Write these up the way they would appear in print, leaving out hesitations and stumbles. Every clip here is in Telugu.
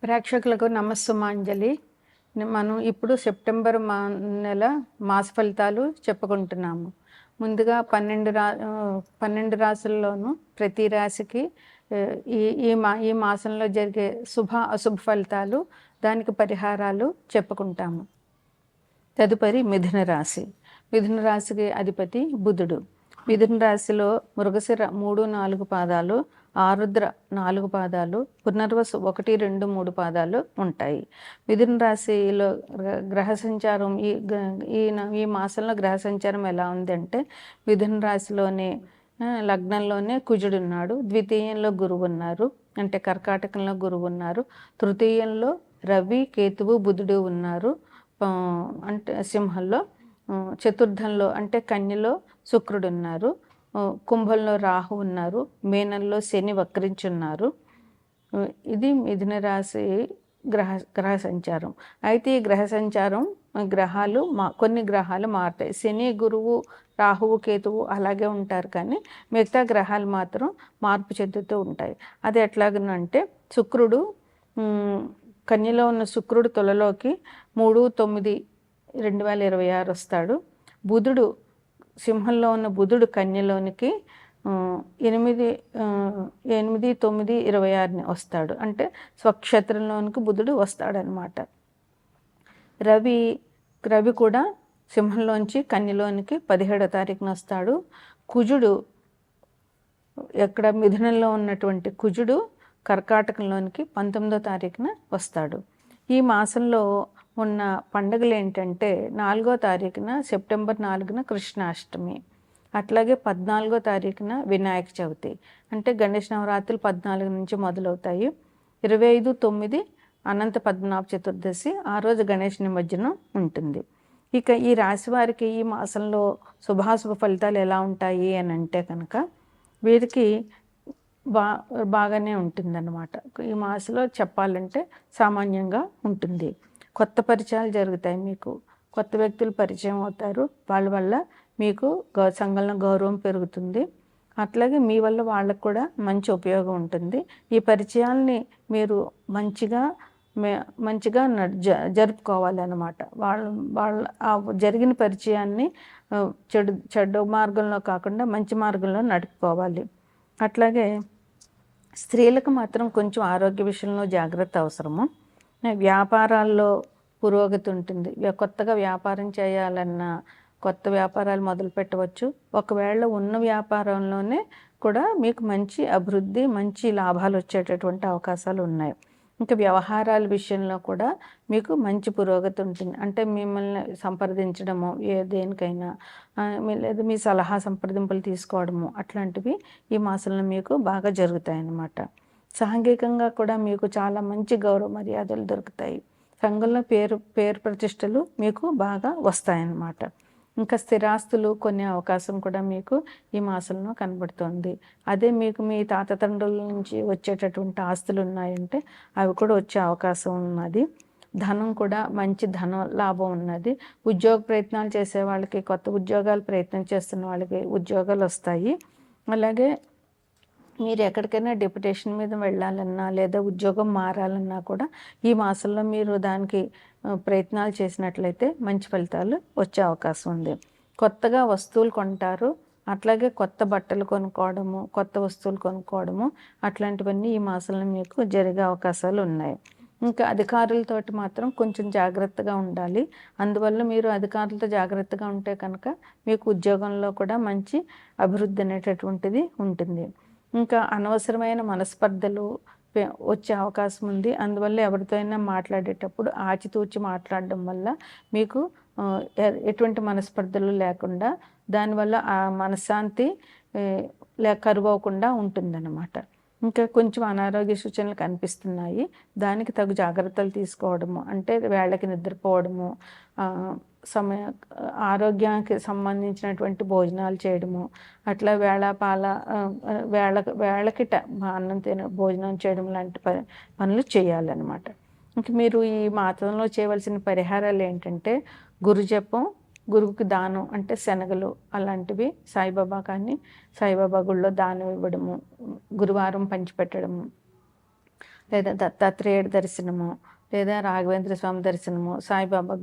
ప్రేక్షకులకు నమస్సుమాంజలి. మనం ఇప్పుడు సెప్టెంబర్ నెల మాస ఫలితాలు చెప్పుకుంటున్నాము. ముందుగా 12 రాసుల్లోనూ ప్రతి రాశికి ఈ మాసంలో జరిగే అశుభ ఫలితాలు, దానికి పరిహారాలు చెప్పుకుంటాము. తదుపరి మిథున రాశి. మిథున రాశికి అధిపతి బుధుడు. మిథున రాశిలో మృగశిర 3, 4 పాదాలు, ఆరుద్ర 4 పాదాలు, పునర్వసు 1, 2, 3 పాదాలు ఉంటాయి. మిథున రాశిలో గ్రహ సంచారం ఈ మాసంలో గ్రహ సంచారం ఎలా ఉందంటే, మిథున రాశిలోనే లగ్నంలోనే కుజుడున్నాడు, ద్వితీయంలో గురువు ఉన్నారు, అంటే కర్కాటకంలో గురువు ఉన్నారు, తృతీయంలో రవి, కేతువు, బుధుడు ఉన్నారు, అంటే సింహంలో, చతుర్థంలో అంటే కన్యలో శుక్రుడు ఉన్నారు, కుంభంలో రాహు ఉన్నారు, మీనంలో శని వక్రించున్నారు. ఇది మిథున రాశి గ్రహ సంచారం. అయితే ఈ గ్రహ సంచారం కొన్ని గ్రహాలు మారుతాయి. శని, గురువు, రాహువు, కేతువు అలాగే ఉంటారు, కానీ మిగతా గ్రహాలు మాత్రం మార్పు చెందుతూ ఉంటాయి. అది ఎట్లాగనంటే, శుక్రుడు కన్యలో ఉన్న శుక్రుడు తులలోకి 3/9/2026 వస్తాడు. బుధుడు సింహంలో ఉన్న బుధుడు కన్యలోనికి 8/9/26 వస్తాడు, అంటే స్వక్షేత్రంలోనికి బుధుడు వస్తాడనమాట. రవి కూడా సింహంలోంచి కన్యలోనికి 17వ తారీఖున వస్తాడు. కుజుడు ఎక్కడ మిథునంలో ఉన్నటువంటి కుజుడు కర్కాటకంలోనికి 19వ తారీఖున వస్తాడు. ఈ మాసంలో ఉన్న పండుగలు ఏంటంటే, 4వ తారీఖున సెప్టెంబర్ 4న కృష్ణాష్టమి, అట్లాగే 14వ తారీఖున వినాయక చవితి, అంటే గణేష్ నవరాత్రులు 14 నుంచి మొదలవుతాయి. 25/9 అనంత పద్మనాభ చతుర్దశి, ఆ రోజు గణేష్ నిమజ్జనం ఉంటుంది. ఇక ఈ రాశి వారికి ఈ మాసంలో శుభాశుభ ఫలితాలు ఎలా ఉంటాయి అని అంటే కనుక, వీరికి బాగానే ఉంటుందన్నమాట. ఈ మాసంలో చెప్పాలంటే సామాన్యంగా ఉంటుంది. కొత్త పరిచయాలు జరుగుతాయి, మీకు కొత్త వ్యక్తులు పరిచయం అవుతారు, వాళ్ళ వల్ల మీకు సంఘంలో గౌరవం పెరుగుతుంది, అట్లాగే మీ వల్ల వాళ్ళకు కూడా మంచి ఉపయోగం ఉంటుంది. ఈ పరిచయాల్ని మీరు మంచిగా జరుపుకోవాలన్నమాట. వాళ్ళ ఆ జరిగిన పరిచయాన్ని చెడు మార్గంలో కాకుండా మంచి మార్గంలో నడుపుకోవాలి. అట్లాగే స్త్రీలకు మాత్రం కొంచెం ఆరోగ్య విషయంలో జాగ్రత్త అవసరము. వ్యాపారాల్లో పురోగతి ఉంటుంది. కొత్తగా వ్యాపారం చేయాలన్నా, కొత్త వ్యాపారాలు మొదలు పెట్టవచ్చు. ఒకవేళ ఉన్న వ్యాపారంలోనే కూడా మీకు మంచి అభివృద్ధి, మంచి లాభాలు వచ్చేటటువంటి అవకాశాలు ఉన్నాయి. ఇంకా వ్యవహారాల విషయంలో కూడా మీకు మంచి పురోగతి ఉంటుంది. అంటే మిమ్మల్ని సంప్రదించడము, దేనికైనా లేదా మీ సలహా సంప్రదింపులు తీసుకోవడము, అట్లాంటివి ఈ మాసంలో మీకు బాగా జరుగుతాయి అన్నమాట. సాంఘికంగా కూడా మీకు చాలా మంచి గౌరవ మర్యాదలు దొరుకుతాయి. సంఘంలో పేరు ప్రతిష్టలు మీకు బాగా వస్తాయన్నమాట. ఇంకా స్థిరాస్తులు కొనే అవకాశం కూడా మీకు ఈ మాసంలో కనబడుతుంది. అదే మీకు మీ తాత తండ్రుల నుంచి వచ్చేటటువంటి ఆస్తులు ఉన్నాయంటే అవి కూడా వచ్చే అవకాశం ఉన్నది. ధనం కూడా మంచి లాభం ఉన్నది. ఉద్యోగ ప్రయత్నాలు చేసే వాళ్ళకి, కొత్త ఉద్యోగాలు ప్రయత్నం చేస్తున్న వాళ్ళకి ఉద్యోగాలు వస్తాయి. అలాగే మీరు ఎక్కడికైనా డెప్యుటేషన్ మీద వెళ్ళాలన్నా లేదా ఉద్యోగం మారాలన్నా కూడా ఈ మాసంలో మీరు దానికి ప్రయత్నాలు చేసినట్లయితే మంచి ఫలితాలు వచ్చే అవకాశం ఉంది. కొత్తగా వస్తువులు కొంటారు, అట్లాగే కొత్త బట్టలు కొనుక్కోవడము, కొత్త వస్తువులు కొనుక్కోవడము, అట్లాంటివన్నీ ఈ మాసంలో మీకు జరిగే అవకాశాలు ఉన్నాయి. ఇంకా అధికారులతోటి మాత్రం కొంచెం జాగ్రత్తగా ఉండాలి. అందువల్ల మీరు అధికారులతో జాగ్రత్తగా ఉంటే కనుక మీకు ఉద్యోగంలో కూడా మంచి అభివృద్ధి అనేటటువంటిది ఉంటుంది. ఇంకా అనవసరమైన మనస్పర్ధలు వచ్చే అవకాశం ఉంది. అందువల్ల ఎవరితో అయినా మాట్లాడేటప్పుడు ఆచితూచి మాట్లాడడం వల్ల మీకు ఎటువంటి మనస్పర్ధలు లేకుండా, దానివల్ల ఆ మనశ్శాంతి కరువకుండా ఉంటుందన్నమాట. ఇంకా కొంచెం అనారోగ్య సూచనలు కనిపిస్తున్నాయి. దానికి తగు జాగ్రత్తలు తీసుకోవడము, అంటే వేళకి నిద్రపోవడము, ఆరోగ్యానికి సంబంధించినటువంటి భోజనాలు చేయడము, అట్లా వేళకి అన్నం భోజనం చేయడం లాంటి పనులు చేయాలన్నమాట. ఇంక మీరు ఈ మాసంలో చేయవలసిన పరిహారాలు ఏంటంటే, గురుజపం, గురువుకి దానం అంటే శనగలు అలాంటివి, సాయిబాబా గుళ్ళో దానం ఇవ్వడము, గురువారం పంచిపెట్టడము, లేదా దత్తాత్రేయుడి దర్శనము, లేదా రాఘవేంద్ర స్వామి దర్శనము, సాయిబాబా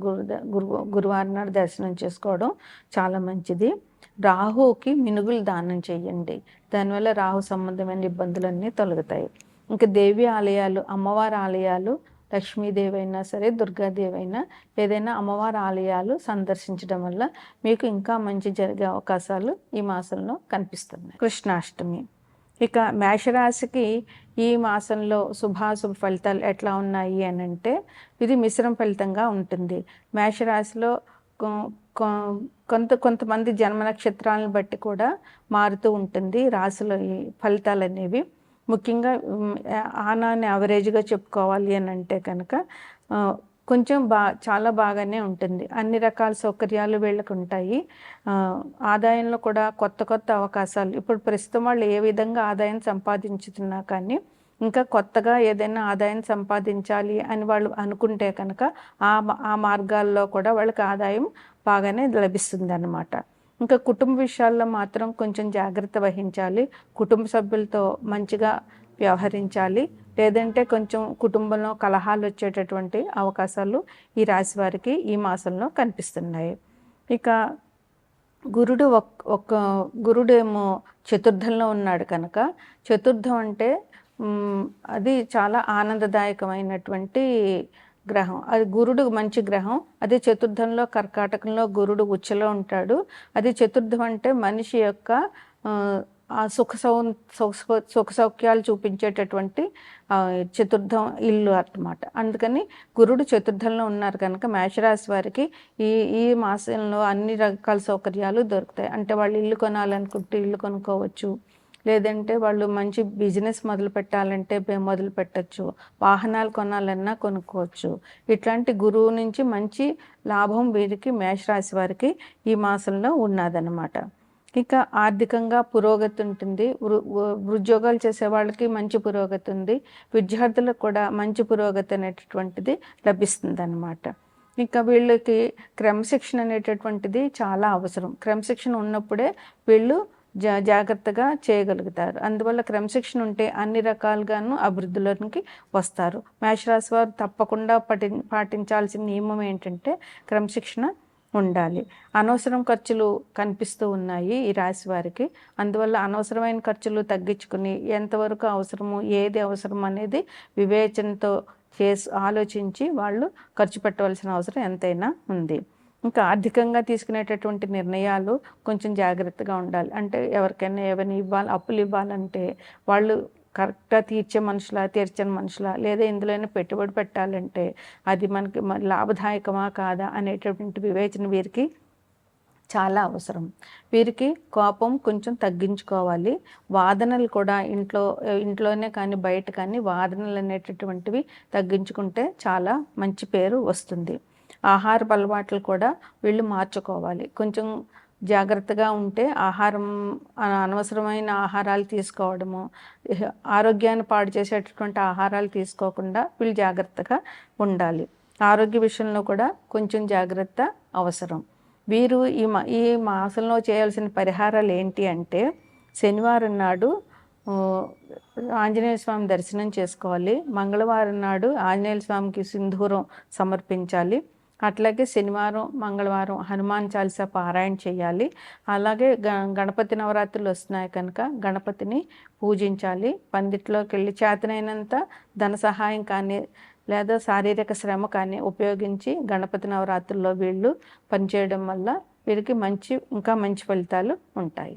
గురువారం నాడు దర్శనం చేసుకోవడం చాలా మంచిది. రాహుకి మినుగులు దానం చేయండి. దానివల్ల రాహు సంబంధమైన ఇబ్బందులన్నీ తొలగుతాయి. ఇంకా దేవి ఆలయాలు, అమ్మవారి ఆలయాలు, లక్ష్మీదేవి అయినా సరే, దుర్గాదేవి అయినా, ఏదైనా అమ్మవారి ఆలయాలు సందర్శించడం వల్ల మీకు ఇంకా మంచి జరిగే అవకాశాలు ఈ మాసంలో కనిపిస్తున్నాయి. కృష్ణాష్టమి. ఇక మేషరాశికి ఈ మాసంలో శుభాశుభ ఫలితాలు ఎట్లా ఉన్నాయి అని అంటే, ఇది మిశ్రమ ఫలితంగా ఉంటుంది. మేషరాశిలో కొంతమంది జన్మ నక్షత్రాలను బట్టి కూడా మారుతూ ఉంటుంది రాశిలో ఈ ఫలితాలు అనేవి. ముఖ్యంగా ఆనాన్ని యావరేజ్గా చెప్పుకోవాలి అని అంటే కనుక కొంచెం చాలా బాగానే ఉంటుంది. అన్ని రకాల సౌకర్యాలు వీళ్ళకు ఉంటాయి. ఆదాయంలో కూడా కొత్త అవకాశాలు, ఇప్పుడు ప్రస్తుతం వాళ్ళు ఏ విధంగా ఆదాయం సంపాదించుతున్నా కానీ ఇంకా కొత్తగా ఏదైనా ఆదాయం సంపాదించాలి అని వాళ్ళు అనుకుంటే కనుక ఆ మార్గాల్లో కూడా వాళ్ళకి ఆదాయం బాగానే లభిస్తుంది అన్నమాట. ఇంకా కుటుంబ విషయాల్లో మాత్రం కొంచెం జాగ్రత్త వహించాలి. కుటుంబ సభ్యులతో మంచిగా వ్యవహరించాలి. లేదంటే కొంచెం కుటుంబంలో కలహాలు వచ్చేటటువంటి అవకాశాలు ఈ రాశి వారికి ఈ మాసంలో కనిపిస్తున్నాయి. ఇక గురుడేమో చతుర్థంలో ఉన్నాడు కనుక, చతుర్థం అంటే అది చాలా ఆనందదాయకమైనటువంటి గ్రహం. అది గురుడు మంచి గ్రహం. అది చతుర్థంలో కర్కాటకంలో గురుడు ఉచ్చలో ఉంటాడు. అది చతుర్థం అంటే మనిషి యొక్క ఆ సుఖ సౌఖ్యాలు చూపించేటటువంటి చతుర్థం ఇల్లు అన్నమాట. అందుకని గురుడు చతుర్థంలో ఉన్నారు కనుక మేషరాశి వారికి ఈ మాసంలో అన్ని రకాల సౌకర్యాలు దొరుకుతాయి. అంటే వాళ్ళు ఇల్లు కొనాలనుకుంటే ఇల్లు కొనుక్కోవచ్చు, లేదంటే వాళ్ళు మంచి బిజినెస్ మొదలు పెట్టాలంటే మొదలు పెట్టచ్చు, వాహనాలు కొనాలన్నా కొనుక్కోవచ్చు. ఇట్లాంటి గురువు నుంచి మంచి లాభం వీరికి మేషరాశి వారికి ఈ మాసంలో ఉన్నదన్నమాట. ఇక ఆర్థికంగా పురోగతి ఉంటుంది. ఉద్యోగాలు చేసే వాళ్ళకి మంచి పురోగతి ఉంది. విద్యార్థులకు కూడా మంచి పురోగతి అనేటటువంటిది లభిస్తుంది అన్నమాట. ఇంకా వీళ్ళకి క్రమశిక్షణ అనేటటువంటిది చాలా అవసరం. క్రమశిక్షణ ఉన్నప్పుడే వీళ్ళు జాగ్రత్తగా చేయగలుగుతారు. అందువల్ల క్రమశిక్షణ ఉంటే అన్ని రకాలుగాను అభివృద్ధిలోనికి వస్తారు. మేషరాశి వారు తప్పకుండా పాటించాల్సిన నియమం ఏంటంటే క్రమశిక్షణ ఉండాలి. అనవసరం ఖర్చులు కనిపిస్తూ ఉన్నాయి ఈ రాశి వారికి. అందువల్ల అనవసరమైన ఖర్చులు తగ్గించుకుని ఎంతవరకు అవసరము, ఏది అవసరం అనేది వివేచనతో ఆలోచించి వాళ్ళు ఖర్చు పెట్టవలసిన అవసరం ఎంతైనా ఉంది. ఇంకా ఆర్థికంగా తీసుకునేటటువంటి నిర్ణయాలు కొంచెం జాగ్రత్తగా ఉండాలి. అంటే ఎవరికైనా ఏమైనా అప్పులు ఇవ్వాలంటే వాళ్ళు కరెక్ట్గా తీర్చని మనుషులా, లేదా ఇందులోనే పెట్టుబడి పెట్టాలంటే అది మనకి లాభదాయకమా కాదా అనేటటువంటి వివేచన వీరికి చాలా అవసరం. వీరికి కోపం కొంచెం తగ్గించుకోవాలి. వాదనలు కూడా ఇంట్లోనే కానీ బయట కానీ వాదనలు అనేటటువంటివి తగ్గించుకుంటే చాలా మంచి పేరు వస్తుంది. ఆహారపు అలవాట్లు కూడా వీళ్ళు మార్చుకోవాలి. కొంచెం జాగ్రత్తగా ఉంటే అనవసరమైన ఆహారాలు తీసుకోవడము, ఆరోగ్యాన్ని పాడు చేసేటటువంటి ఆహారాలు తీసుకోకుండా వీళ్ళు జాగ్రత్తగా ఉండాలి. ఆరోగ్య విషయంలో కూడా కొంచెం జాగ్రత్త అవసరం. వీరు ఈ మాసంలో చేయాల్సిన పరిహారాలు ఏంటి అంటే, శనివారం నాడు ఆంజనేయ స్వామి దర్శనం చేసుకోవాలి. మంగళవారం నాడు ఆంజనేయ స్వామికి సింధూరం సమర్పించాలి. అట్లాగే శనివారం, మంగళవారం హనుమాన్ చాలీసా పారాయణ చేయాలి. అలాగే గణపతి నవరాత్రులు వస్తున్నాయి కనుక గణపతిని పూజించాలి. పందిట్లోకి వెళ్ళి చేతనైనంత ధన సహాయం కానీ లేదా శారీరక శ్రమ కానీ ఉపయోగించి గణపతి నవరాత్రుల్లో వీళ్ళు పనిచేయడం వల్ల వీరికి ఇంకా మంచి ఫలితాలు ఉంటాయి.